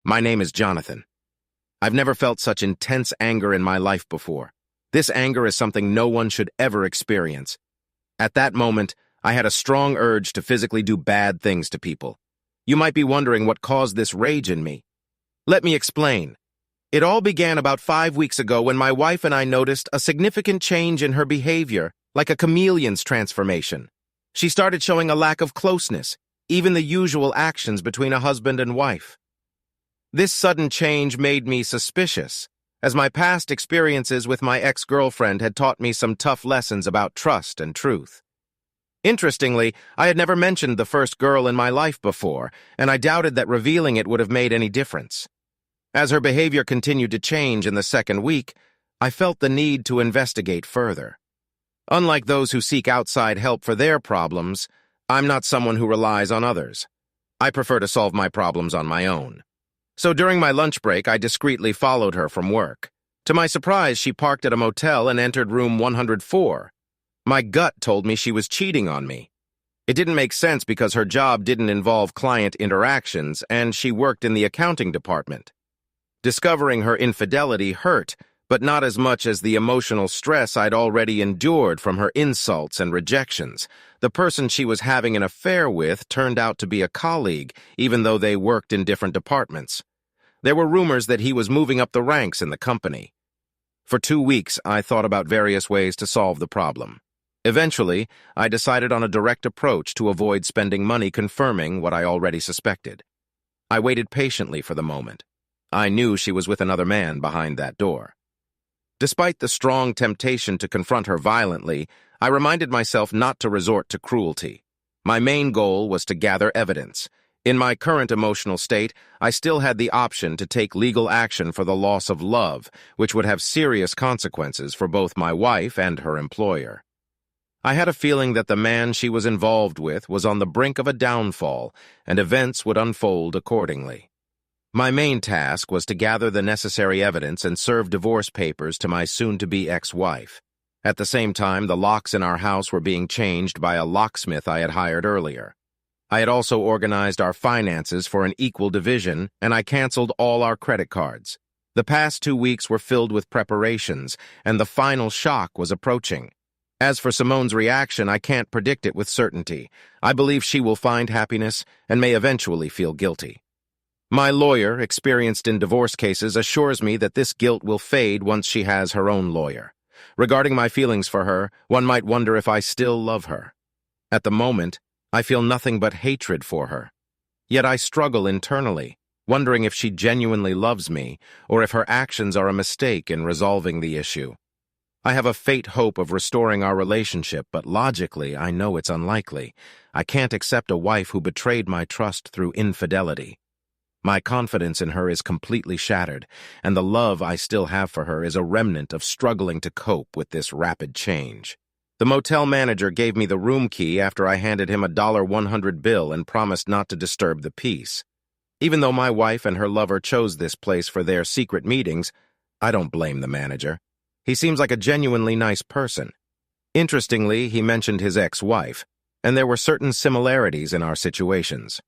My name is Jonathan. I've never felt such intense anger in my life before. This anger is something no one should ever experience. At that moment, I had a strong urge to physically do bad things to people. You might be wondering what caused this rage in me. Let me explain. It all began about 5 weeks ago when my wife and I noticed a significant change in her behavior, like a chameleon's transformation. She started showing a lack of closeness, even the usual actions between a husband and wife. This sudden change made me suspicious, as my past experiences with my ex-girlfriend had taught me some tough lessons about trust and truth. Interestingly, I had never mentioned the first girl in my life before, and I doubted that revealing it would have made any difference. As her behavior continued to change in the second week, I felt the need to investigate further. Unlike those who seek outside help for their problems, I'm not someone who relies on others. I prefer to solve my problems on my own. So during my lunch break, I discreetly followed her from work. To my surprise, she parked at a motel and entered room 104. My gut told me she was cheating on me. It didn't make sense because her job didn't involve client interactions, and she worked in the accounting department. Discovering her infidelity hurt, but not as much as the emotional stress I'd already endured from her insults and rejections. The person she was having an affair with turned out to be a colleague, even though they worked in different departments. There were rumors that he was moving up the ranks in the company. For 2 weeks, I thought about various ways to solve the problem. Eventually, I decided on a direct approach to avoid spending money confirming what I already suspected. I waited patiently for the moment. I knew she was with another man behind that door. Despite the strong temptation to confront her violently, I reminded myself not to resort to cruelty. My main goal was to gather evidence. In my current emotional state, I still had the option to take legal action for the loss of love, which would have serious consequences for both my wife and her employer. I had a feeling that the man she was involved with was on the brink of a downfall, and events would unfold accordingly. My main task was to gather the necessary evidence and serve divorce papers to my soon-to-be ex-wife. At the same time, the locks in our house were being changed by a locksmith I had hired earlier. I had also organized our finances for an equal division, and I canceled all our credit cards. The past 2 weeks were filled with preparations, and the final shock was approaching. As for Simone's reaction, I can't predict it with certainty. I believe she will find happiness and may eventually feel guilty. My lawyer, experienced in divorce cases, assures me that this guilt will fade once she has her own lawyer. Regarding my feelings for her, one might wonder if I still love her. At the moment, I feel nothing but hatred for her. Yet I struggle internally, wondering if she genuinely loves me or if her actions are a mistake in resolving the issue. I have a faint hope of restoring our relationship, but logically, I know it's unlikely. I can't accept a wife who betrayed my trust through infidelity. My confidence in her is completely shattered, and the love I still have for her is a remnant of struggling to cope with this rapid change. The motel manager gave me the room key after I handed him a $100 bill and promised not to disturb the peace. Even though my wife and her lover chose this place for their secret meetings, I don't blame the manager. He seems like a genuinely nice person. Interestingly, he mentioned his ex-wife, and there were certain similarities in our situations.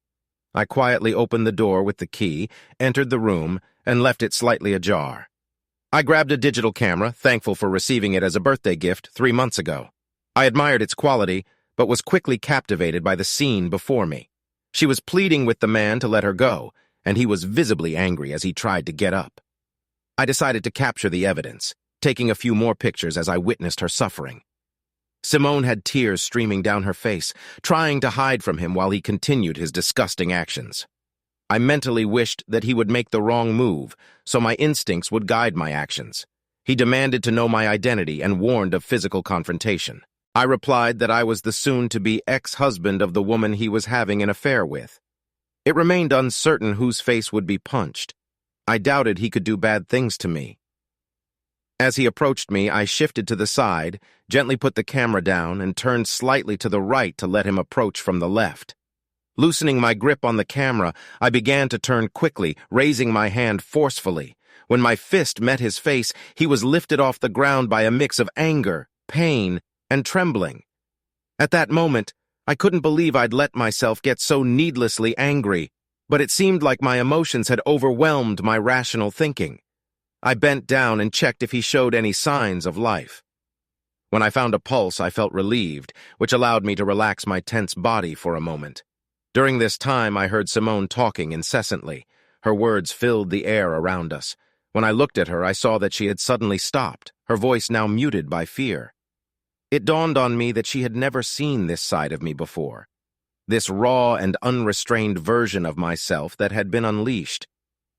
I quietly opened the door with the key, entered the room, and left it slightly ajar. I grabbed a digital camera, thankful for receiving it as a birthday gift 3 months ago. I admired its quality, but was quickly captivated by the scene before me. She was pleading with the man to let her go, and he was visibly angry as he tried to get up. I decided to capture the evidence, taking a few more pictures as I witnessed her suffering. Simone had tears streaming down her face, trying to hide from him while he continued his disgusting actions. I mentally wished that he would make the wrong move, so my instincts would guide my actions. He demanded to know my identity and warned of physical confrontation. I replied that I was the soon-to-be ex-husband of the woman he was having an affair with. It remained uncertain whose face would be punched. I doubted he could do bad things to me. As he approached me, I shifted to the side, gently put the camera down, and turned slightly to the right to let him approach from the left. Loosening my grip on the camera, I began to turn quickly, raising my hand forcefully. When my fist met his face, he was lifted off the ground by a mix of anger, pain, and trembling. At that moment, I couldn't believe I'd let myself get so needlessly angry, but it seemed like my emotions had overwhelmed my rational thinking. I bent down and checked if he showed any signs of life. When I found a pulse, I felt relieved, which allowed me to relax my tense body for a moment. During this time, I heard Simone talking incessantly. Her words filled the air around us. When I looked at her, I saw that she had suddenly stopped, her voice now muted by fear. It dawned on me that she had never seen this side of me before, this raw and unrestrained version of myself that had been unleashed.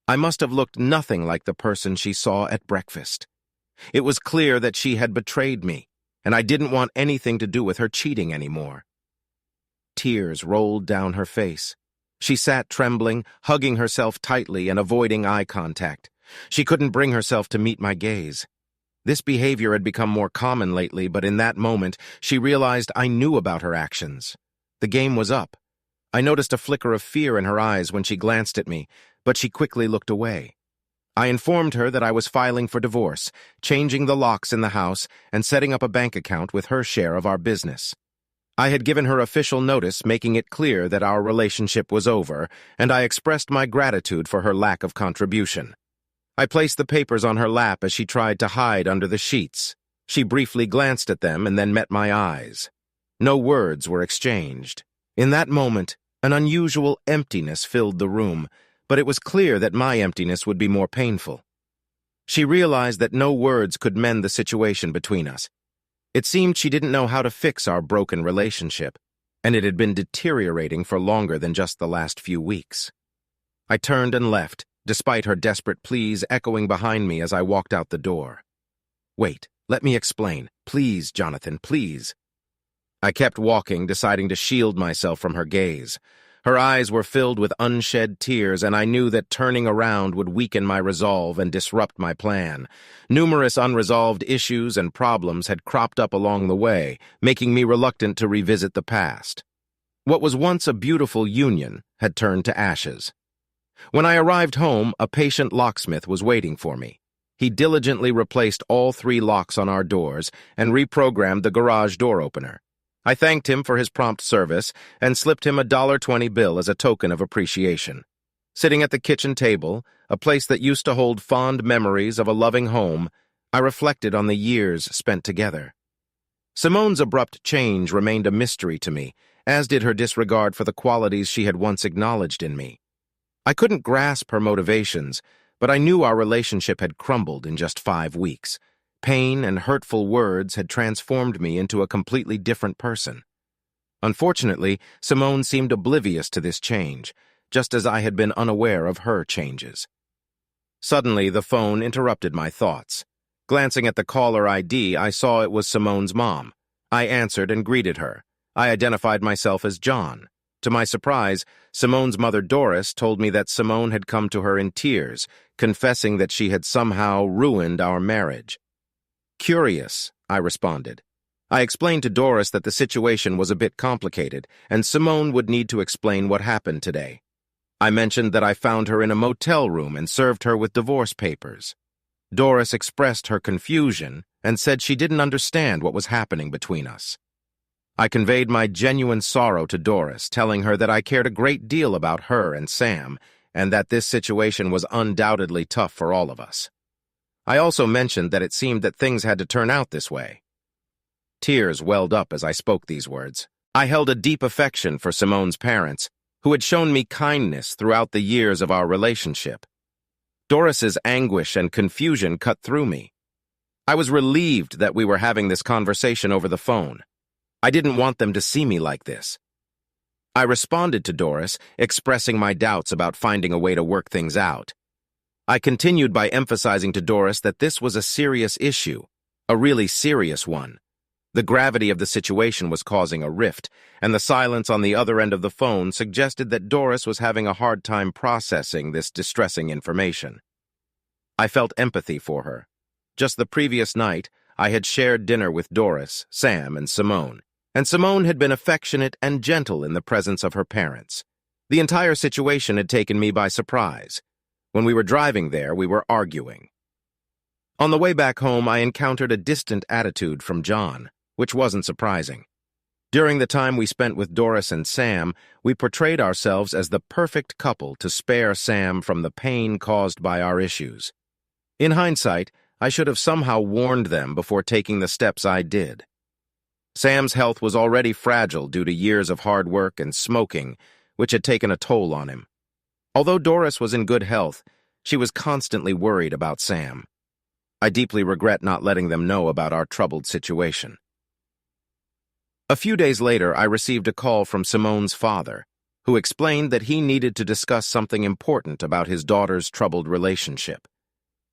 I must have looked nothing like the person she saw at breakfast. It was clear that she had betrayed me, and I didn't want anything to do with her cheating anymore. Tears rolled down her face. She sat trembling, hugging herself tightly and avoiding eye contact. She couldn't bring herself to meet my gaze. This behavior had become more common lately, but in that moment, she realized I knew about her actions. The game was up. I noticed a flicker of fear in her eyes when she glanced at me, but she quickly looked away. I informed her that I was filing for divorce, changing the locks in the house, and setting up a bank account with her share of our business. I had given her official notice, making it clear that our relationship was over, and I expressed my gratitude for her lack of contribution. I placed the papers on her lap as she tried to hide under the sheets. She briefly glanced at them and then met my eyes. No words were exchanged. In that moment, an unusual emptiness filled the room, but it was clear that my emptiness would be more painful. She realized that no words could mend the situation between us. It seemed she didn't know how to fix our broken relationship, and it had been deteriorating for longer than just the last few weeks. I turned and left, despite her desperate pleas echoing behind me as I walked out the door. "Wait, let me explain. Please, Jonathan, please." I kept walking, deciding to shield myself from her gaze. Her eyes were filled with unshed tears, and I knew that turning around would weaken my resolve and disrupt my plan. Numerous unresolved issues and problems had cropped up along the way, making me reluctant to revisit the past. What was once a beautiful union had turned to ashes. When I arrived home, a patient locksmith was waiting for me. He diligently replaced all 3 locks on our doors and reprogrammed the garage door opener. I thanked him for his prompt service and slipped him a $1.20 bill as a token of appreciation. Sitting at the kitchen table, a place that used to hold fond memories of a loving home, I reflected on the years spent together. Simone's abrupt change remained a mystery to me, as did her disregard for the qualities she had once acknowledged in me. I couldn't grasp her motivations, but I knew our relationship had crumbled in just 5 weeks. Pain and hurtful words had transformed me into a completely different person. Unfortunately, Simone seemed oblivious to this change, just as I had been unaware of her changes. Suddenly, the phone interrupted my thoughts. Glancing at the caller ID, I saw it was Simone's mom. I answered and greeted her. I identified myself as John. To my surprise, Simone's mother Doris told me that Simone had come to her in tears, confessing that she had somehow ruined our marriage. "Curious," I responded. I explained to Doris that the situation was a bit complicated, and Simone would need to explain what happened today. I mentioned that I found her in a motel room and served her with divorce papers. Doris expressed her confusion and said she didn't understand what was happening between us. I conveyed my genuine sorrow to Doris, telling her that I cared a great deal about her and Sam, and that this situation was undoubtedly tough for all of us. I also mentioned that it seemed that things had to turn out this way. Tears welled up as I spoke these words. I held a deep affection for Simone's parents, who had shown me kindness throughout the years of our relationship. Doris's anguish and confusion cut through me. I was relieved that we were having this conversation over the phone. I didn't want them to see me like this. I responded to Doris, expressing my doubts about finding a way to work things out. I continued by emphasizing to Doris that this was a serious issue, a really serious one. The gravity of the situation was causing a rift, and the silence on the other end of the phone suggested that Doris was having a hard time processing this distressing information. I felt empathy for her. Just the previous night, I had shared dinner with Doris, Sam, and Simone had been affectionate and gentle in the presence of her parents. The entire situation had taken me by surprise. When we were driving there, we were arguing. On the way back home, I encountered a distant attitude from John, which wasn't surprising. During the time we spent with Doris and Sam, we portrayed ourselves as the perfect couple to spare Sam from the pain caused by our issues. In hindsight, I should have somehow warned them before taking the steps I did. Sam's health was already fragile due to years of hard work and smoking, which had taken a toll on him. Although Doris was in good health, she was constantly worried about Sam. I deeply regret not letting them know about our troubled situation. A few days later, I received a call from Simone's father, who explained that he needed to discuss something important about his daughter's troubled relationship.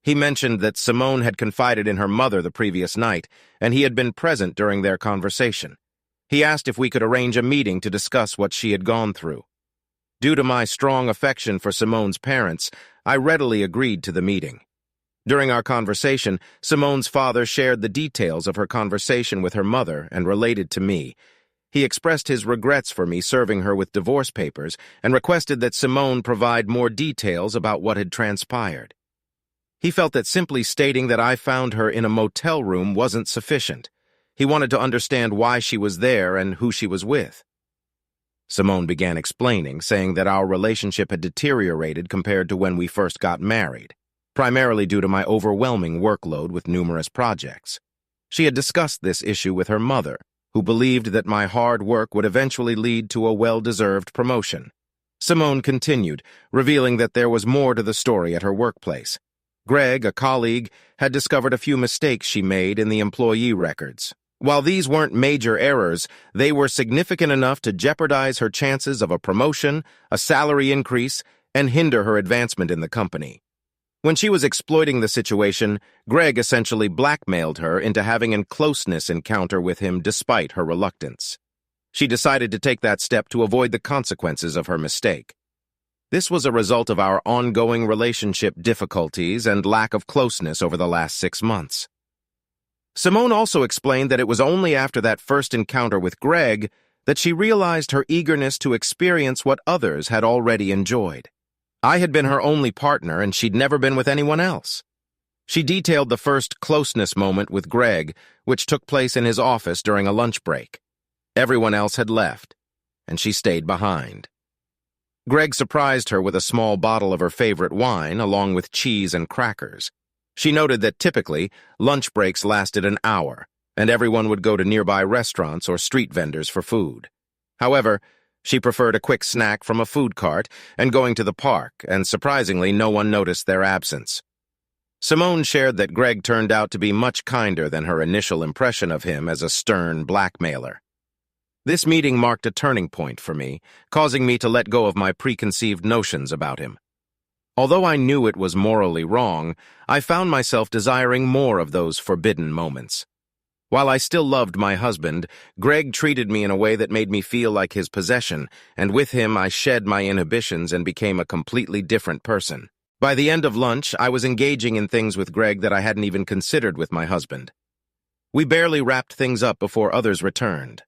He mentioned that Simone had confided in her mother the previous night, and he had been present during their conversation. He asked if we could arrange a meeting to discuss what she had gone through. Due to my strong affection for Simone's parents, I readily agreed to the meeting. During our conversation, Simone's father shared the details of her conversation with her mother and related to me. He expressed his regrets for me serving her with divorce papers and requested that Simone provide more details about what had transpired. He felt that simply stating that I found her in a motel room wasn't sufficient. He wanted to understand why she was there and who she was with. Simone began explaining, saying that our relationship had deteriorated compared to when we first got married, primarily due to my overwhelming workload with numerous projects. She had discussed this issue with her mother, who believed that my hard work would eventually lead to a well-deserved promotion. Simone continued, revealing that there was more to the story at her workplace. Greg, a colleague, had discovered a few mistakes she made in the employee records. While these weren't major errors, they were significant enough to jeopardize her chances of a promotion, a salary increase, and hinder her advancement in the company. When she was exploiting the situation, Greg essentially blackmailed her into having a closeness encounter with him despite her reluctance. She decided to take that step to avoid the consequences of her mistake. This was a result of our ongoing relationship difficulties and lack of closeness over the last 6 months. Simone also explained that it was only after that first encounter with Greg that she realized her eagerness to experience what others had already enjoyed. I had been her only partner, and she'd never been with anyone else. She detailed the first closeness moment with Greg, which took place in his office during a lunch break. Everyone else had left, and she stayed behind. Greg surprised her with a small bottle of her favorite wine, along with cheese and crackers. She noted that typically, lunch breaks lasted an hour, and everyone would go to nearby restaurants or street vendors for food. However, she preferred a quick snack from a food cart and going to the park, and surprisingly, no one noticed their absence. Simone shared that Greg turned out to be much kinder than her initial impression of him as a stern blackmailer. This meeting marked a turning point for me, causing me to let go of my preconceived notions about him. Although I knew it was morally wrong, I found myself desiring more of those forbidden moments. While I still loved my husband, Greg treated me in a way that made me feel like his possession, and with him I shed my inhibitions and became a completely different person. By the end of lunch, I was engaging in things with Greg that I hadn't even considered with my husband. We barely wrapped things up before others returned.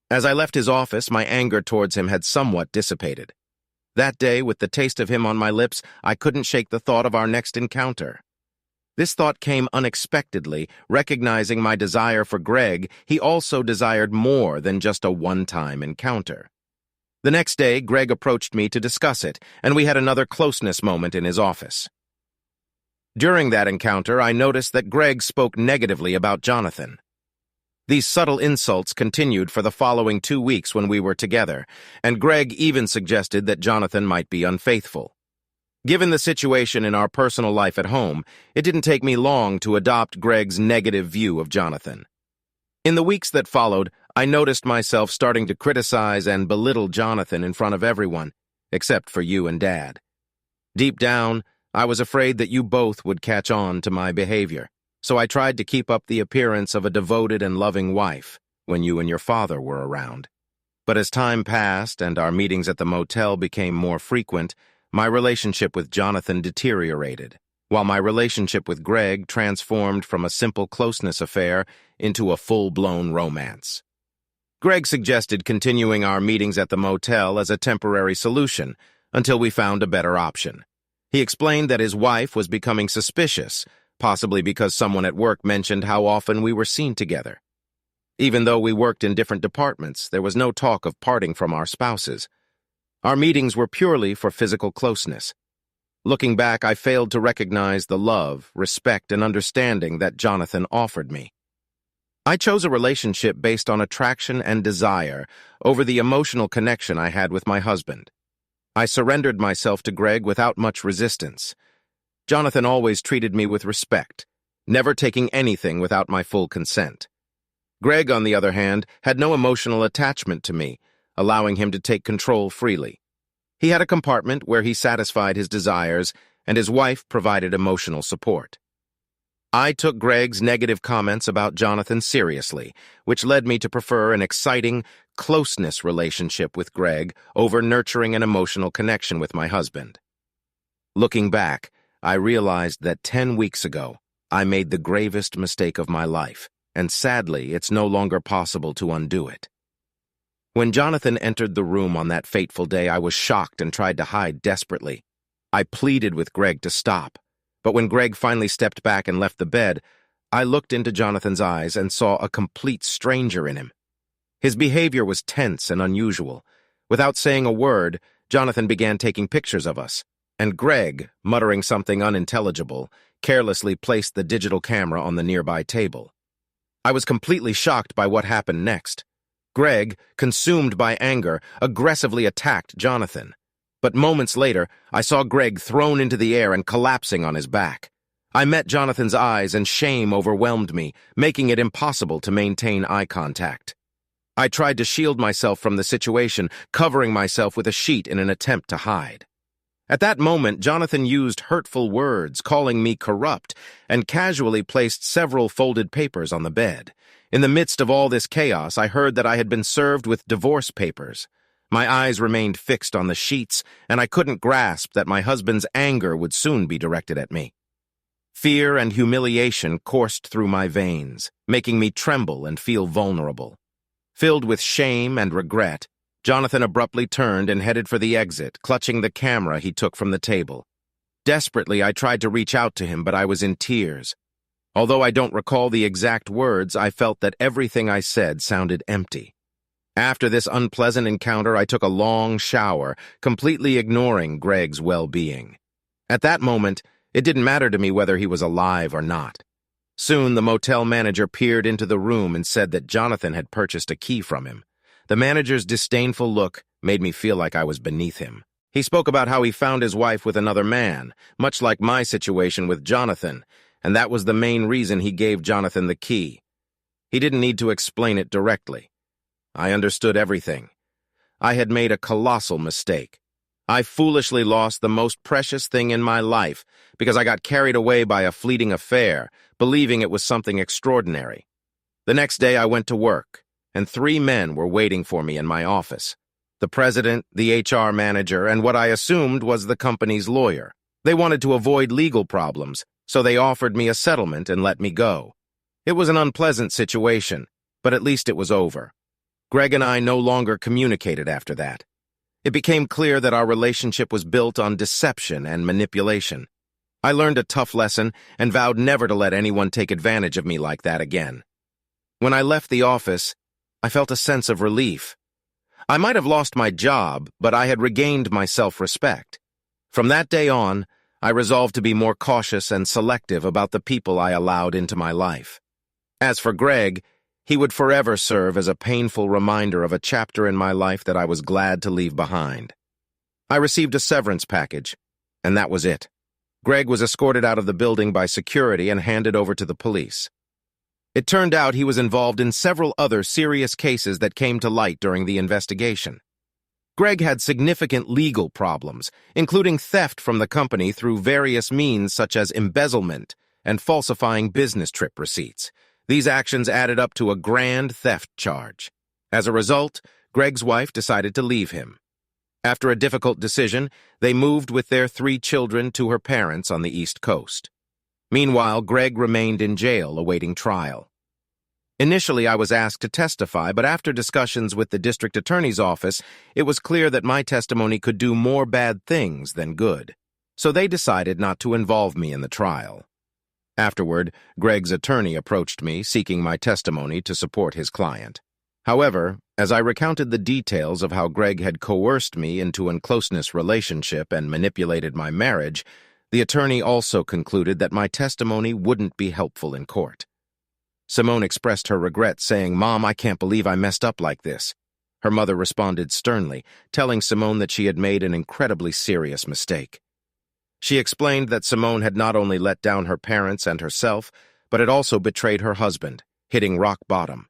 As I left his office, my anger towards him had somewhat dissipated. That day, with the taste of him on my lips, I couldn't shake the thought of our next encounter. This thought came unexpectedly. Recognizing my desire for Greg, he also desired more than just a one-time encounter. The next day, Greg approached me to discuss it, and we had another closeness moment in his office. During that encounter, I noticed that Greg spoke negatively about Jonathan. These subtle insults continued for the following 2 weeks when we were together, and Greg even suggested that Jonathan might be unfaithful. Given the situation in our personal life at home, it didn't take me long to adopt Greg's negative view of Jonathan. In the weeks that followed, I noticed myself starting to criticize and belittle Jonathan in front of everyone, except for you and Dad. Deep down, I was afraid that you both would catch on to my behavior, so I tried to keep up the appearance of a devoted and loving wife when you and your father were around. But as time passed and our meetings at the motel became more frequent, my relationship with Jonathan deteriorated, while my relationship with Greg transformed from a simple closeness affair into a full-blown romance. Greg suggested continuing our meetings at the motel as a temporary solution until we found a better option. He explained that his wife was becoming suspicious, possibly because someone at work mentioned how often we were seen together. Even though we worked in different departments, there was no talk of parting from our spouses. Our meetings were purely for physical closeness. Looking back, I failed to recognize the love, respect, and understanding that Jonathan offered me. I chose a relationship based on attraction and desire over the emotional connection I had with my husband. I surrendered myself to Greg without much resistance. Jonathan always treated me with respect, never taking anything without my full consent. Greg, on the other hand, had no emotional attachment to me, allowing him to take control freely. He had a compartment where he satisfied his desires, and his wife provided emotional support. I took Greg's negative comments about Jonathan seriously, which led me to prefer an exciting, closeness relationship with Greg over nurturing an emotional connection with my husband. Looking back, I realized that 10 weeks ago, I made the gravest mistake of my life, and sadly, it's no longer possible to undo it. When Jonathan entered the room on that fateful day, I was shocked and tried to hide desperately. I pleaded with Greg to stop, but when Greg finally stepped back and left the bed, I looked into Jonathan's eyes and saw a complete stranger in him. His behavior was tense and unusual. Without saying a word, Jonathan began taking pictures of us, and Greg, muttering something unintelligible, carelessly placed the digital camera on the nearby table. I was completely shocked by what happened next. Greg, consumed by anger, aggressively attacked Jonathan. But moments later, I saw Greg thrown into the air and collapsing on his back. I met Jonathan's eyes and shame overwhelmed me, making it impossible to maintain eye contact. I tried to shield myself from the situation, covering myself with a sheet in an attempt to hide. At that moment, Jonathan used hurtful words, calling me corrupt, and casually placed several folded papers on the bed. In the midst of all this chaos, I heard that I had been served with divorce papers. My eyes remained fixed on the sheets, and I couldn't grasp that my husband's anger would soon be directed at me. Fear and humiliation coursed through my veins, making me tremble and feel vulnerable. Filled with shame and regret, Jonathan abruptly turned and headed for the exit, clutching the camera he took from the table. Desperately, I tried to reach out to him, but I was in tears. Although I don't recall the exact words, I felt that everything I said sounded empty. After this unpleasant encounter, I took a long shower, completely ignoring Greg's well-being. At that moment, it didn't matter to me whether he was alive or not. Soon, the motel manager peered into the room and said that Jonathan had purchased a key from him. The manager's disdainful look made me feel like I was beneath him. He spoke about how he found his wife with another man, much like my situation with Jonathan, and that was the main reason he gave Jonathan the key. He didn't need to explain it directly. I understood everything. I had made a colossal mistake. I foolishly lost the most precious thing in my life because I got carried away by a fleeting affair, believing it was something extraordinary. The next day I went to work, and 3 men were waiting for me in my office. The president, the HR manager, and what I assumed was the company's lawyer. They wanted to avoid legal problems, so they offered me a settlement and let me go. It was an unpleasant situation, but at least it was over. Greg and I no longer communicated after that. It became clear that our relationship was built on deception and manipulation. I learned a tough lesson and vowed never to let anyone take advantage of me like that again. When I left the office, I felt a sense of relief. I might have lost my job, but I had regained my self-respect. From that day on, I resolved to be more cautious and selective about the people I allowed into my life. As for Greg, he would forever serve as a painful reminder of a chapter in my life that I was glad to leave behind. I received a severance package, and that was it. Greg was escorted out of the building by security and handed over to the police. It turned out he was involved in several other serious cases that came to light during the investigation. Greg had significant legal problems, including theft from the company through various means such as embezzlement and falsifying business trip receipts. These actions added up to a grand theft charge. As a result, Greg's wife decided to leave him. After a difficult decision, they moved with their 3 children to her parents on the East Coast. Meanwhile, Greg remained in jail awaiting trial. Initially, I was asked to testify, but after discussions with the district attorney's office, it was clear that my testimony could do more bad things than good. So they decided not to involve me in the trial. Afterward, Greg's attorney approached me, seeking my testimony to support his client. However, as I recounted the details of how Greg had coerced me into a closeness relationship and manipulated my marriage, the attorney also concluded that my testimony wouldn't be helpful in court. Simone expressed her regret, saying, "Mom, I can't believe I messed up like this." Her mother responded sternly, telling Simone that she had made an incredibly serious mistake. She explained that Simone had not only let down her parents and herself, but had also betrayed her husband, hitting rock bottom.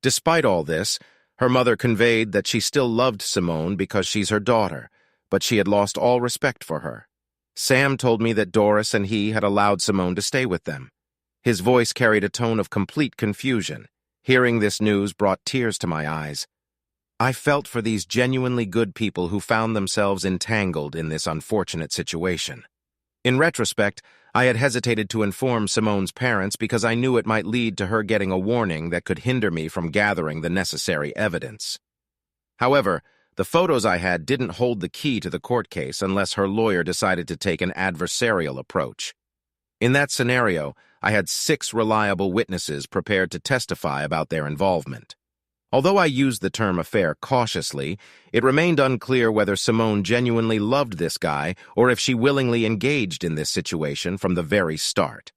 Despite all this, her mother conveyed that she still loved Simone because she's her daughter, but she had lost all respect for her. Sam told me that Doris and he had allowed Simone to stay with them. His voice carried a tone of complete confusion. Hearing this news brought tears to my eyes. I felt for these genuinely good people who found themselves entangled in this unfortunate situation. In retrospect, I had hesitated to inform Simone's parents because I knew it might lead to her getting a warning that could hinder me from gathering the necessary evidence. However, the photos I had didn't hold the key to the court case unless her lawyer decided to take an adversarial approach. In that scenario, I had 6 reliable witnesses prepared to testify about their involvement. Although I used the term affair cautiously, it remained unclear whether Simone genuinely loved this guy or if she willingly engaged in this situation from the very start.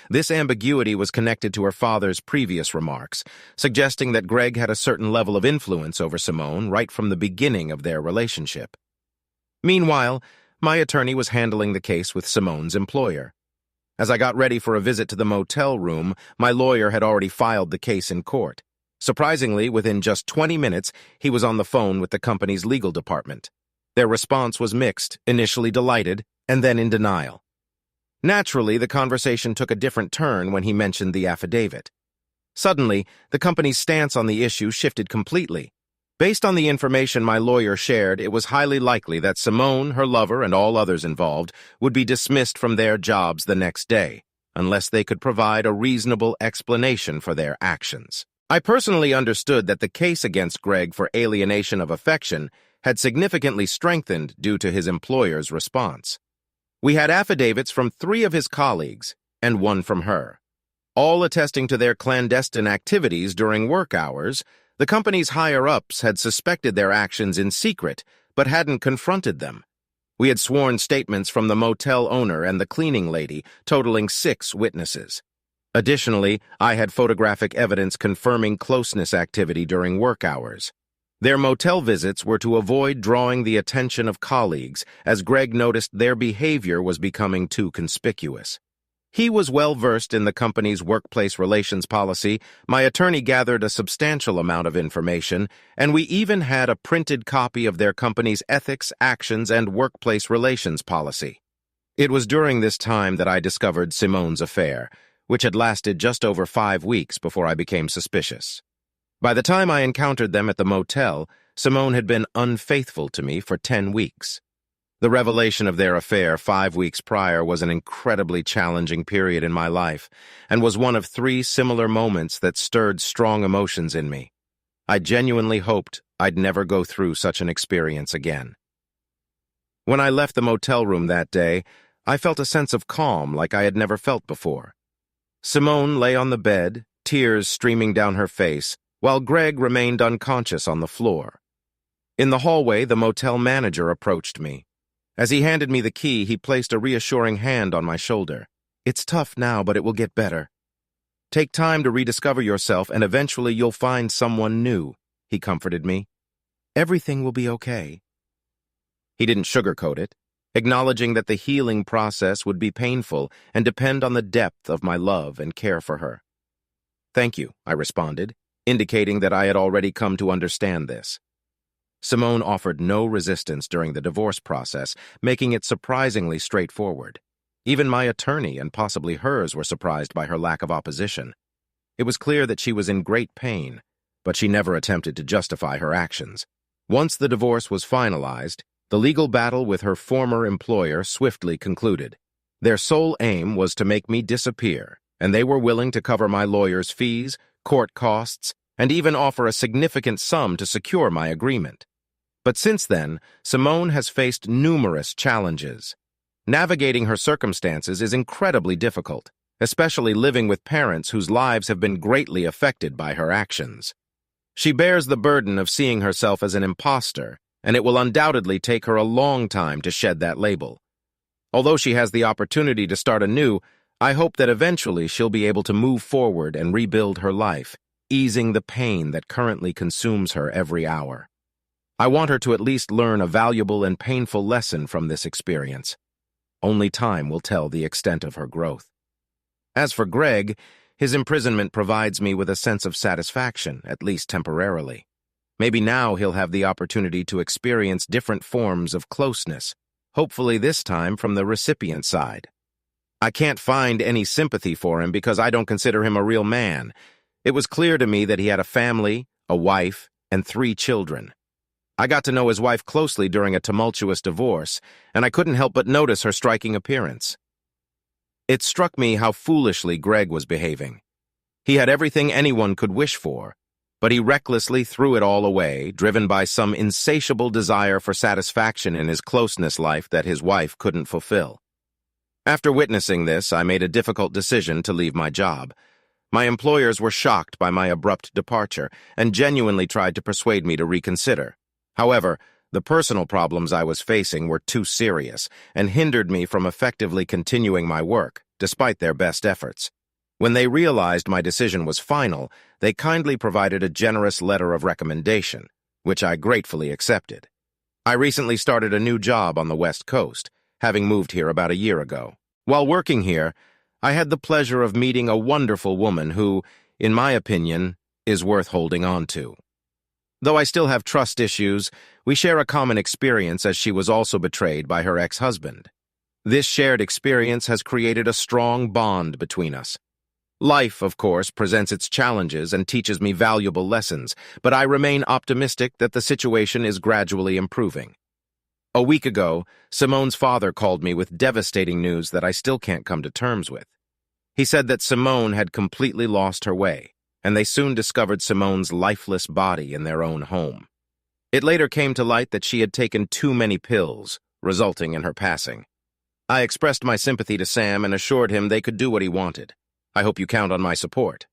This ambiguity was connected to her father's previous remarks, suggesting that Greg had a certain level of influence over Simone right from the beginning of their relationship. Meanwhile, my attorney was handling the case with Simone's employer. As I got ready for a visit to the motel room, my lawyer had already filed the case in court. Surprisingly, within just 20 minutes, he was on the phone with the company's legal department. Their response was mixed, initially delighted, and then in denial. Naturally, the conversation took a different turn when he mentioned the affidavit. Suddenly, the company's stance on the issue shifted completely. Based on the information my lawyer shared, it was highly likely that Simone, her lover, and all others involved would be dismissed from their jobs the next day, unless they could provide a reasonable explanation for their actions. I personally understood that the case against Greg for alienation of affection had significantly strengthened due to his employer's response. We had affidavits from 3 of his colleagues and 1 from her, all attesting to their clandestine activities during work hours. The company's higher-ups had suspected their actions in secret, but hadn't confronted them. We had sworn statements from the motel owner and the cleaning lady, totaling 6 witnesses. Additionally, I had photographic evidence confirming closeness activity during work hours. Their motel visits were to avoid drawing the attention of colleagues, as Greg noticed their behavior was becoming too conspicuous. He was well-versed in the company's workplace relations policy. My attorney gathered a substantial amount of information, and we even had a printed copy of their company's ethics, actions, and workplace relations policy. It was during this time that I discovered Simone's affair, which had lasted just over 5 weeks before I became suspicious. By the time I encountered them at the motel, Simone had been unfaithful to me for 10 weeks. The revelation of their affair 5 weeks prior was an incredibly challenging period in my life, and was one of 3 similar moments that stirred strong emotions in me. I genuinely hoped I'd never go through such an experience again. When I left the motel room that day, I felt a sense of calm like I had never felt before. Simone lay on the bed, tears streaming down her face, while Greg remained unconscious on the floor. In the hallway, the motel manager approached me. As he handed me the key, he placed a reassuring hand on my shoulder. "It's tough now, but it will get better. Take time to rediscover yourself, and eventually you'll find someone new," he comforted me. "Everything will be okay." He didn't sugarcoat it, acknowledging that the healing process would be painful and depend on the depth of my love and care for her. "Thank you," I responded, indicating that I had already come to understand this. Simone offered no resistance during the divorce process, making it surprisingly straightforward. Even my attorney and possibly hers were surprised by her lack of opposition. It was clear that she was in great pain, but she never attempted to justify her actions. Once the divorce was finalized, the legal battle with her former employer swiftly concluded. Their sole aim was to make me disappear, and they were willing to cover my lawyer's fees, court costs, and even offer a significant sum to secure my agreement. But since then, Simone has faced numerous challenges. Navigating her circumstances is incredibly difficult, especially living with parents whose lives have been greatly affected by her actions. She bears the burden of seeing herself as an imposter, and it will undoubtedly take her a long time to shed that label. Although she has the opportunity to start anew, I hope that eventually she'll be able to move forward and rebuild her life, easing the pain that currently consumes her every hour. I want her to at least learn a valuable and painful lesson from this experience. Only time will tell the extent of her growth. As for Greg, his imprisonment provides me with a sense of satisfaction, at least temporarily. Maybe now he'll have the opportunity to experience different forms of closeness, hopefully this time from the recipient side. I can't find any sympathy for him because I don't consider him a real man. It was clear to me that he had a family, a wife, and 3 children. I got to know his wife closely during a tumultuous divorce, and I couldn't help but notice her striking appearance. It struck me how foolishly Greg was behaving. He had everything anyone could wish for, but he recklessly threw it all away, driven by some insatiable desire for satisfaction in his closeness life that his wife couldn't fulfill. After witnessing this, I made a difficult decision to leave my job. My employers were shocked by my abrupt departure and genuinely tried to persuade me to reconsider. However, the personal problems I was facing were too serious and hindered me from effectively continuing my work, despite their best efforts. When they realized my decision was final, they kindly provided a generous letter of recommendation, which I gratefully accepted. I recently started a new job on the West Coast, having moved here about a year ago. While working here, I had the pleasure of meeting a wonderful woman who, in my opinion, is worth holding on to. Though I still have trust issues, we share a common experience as she was also betrayed by her ex-husband. This shared experience has created a strong bond between us. Life, of course, presents its challenges and teaches me valuable lessons, but I remain optimistic that the situation is gradually improving. A week ago, Simone's father called me with devastating news that I still can't come to terms with. He said that Simone had completely lost her way, and they soon discovered Simone's lifeless body in their own home. It later came to light that she had taken too many pills, resulting in her passing. I expressed my sympathy to Sam and assured him they could do what he wanted. I hope you count on my support.